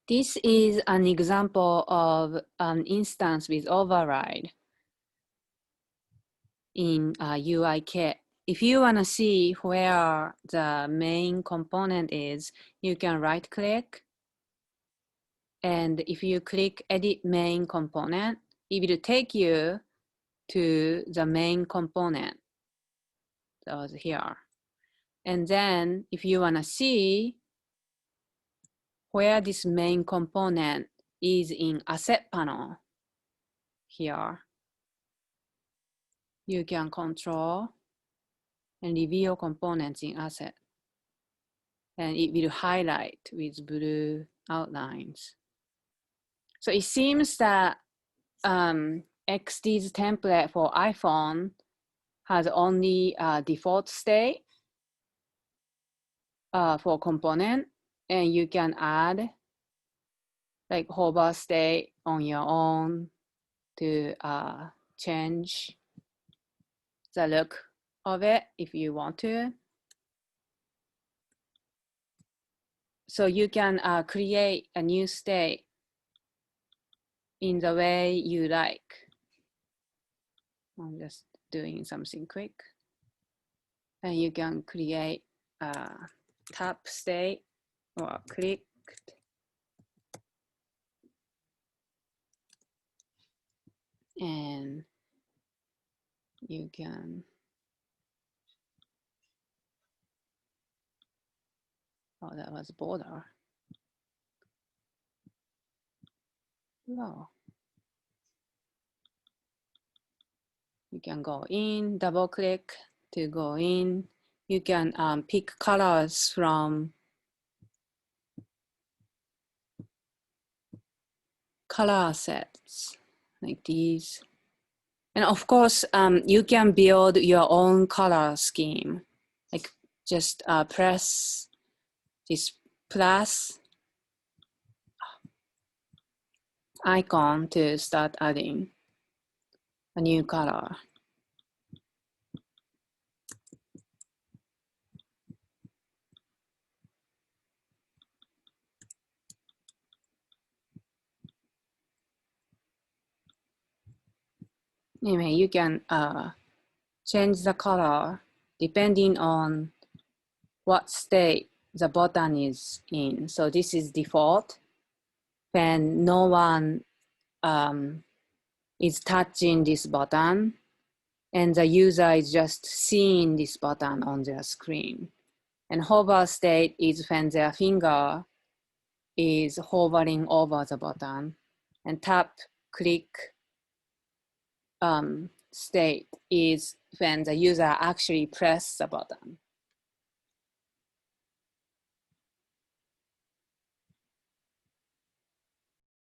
This is an example of an instance with override in UI kit. If you want to see where the main component is, you can right click. And if you click edit main component, it will take you to the main component that was here. And then if you want to see where this main component is in asset panel here, you can control and reveal components in asset. And it will highlight with blue outlines. So it seems that XD's template for iPhone has only a default state for component, and you can add like hover state on your own to change the look of it if you want to. So you can create a new state in the way you like. I'm just doing something quick. And you can create a tap state or clicked. And you can, oh, that was border. No. You can go in, double click to go in. You can pick colors from color sets like these. And of course, you can build your own color scheme. Like just press this plus icon to start adding a new color. Anyway, you can change the color depending on what state the button is in. So this is default. When no one is touching this button, and the user is just seeing this button on their screen. And hover state is when their finger is hovering over the button, and tap click state is when the user actually presses the button.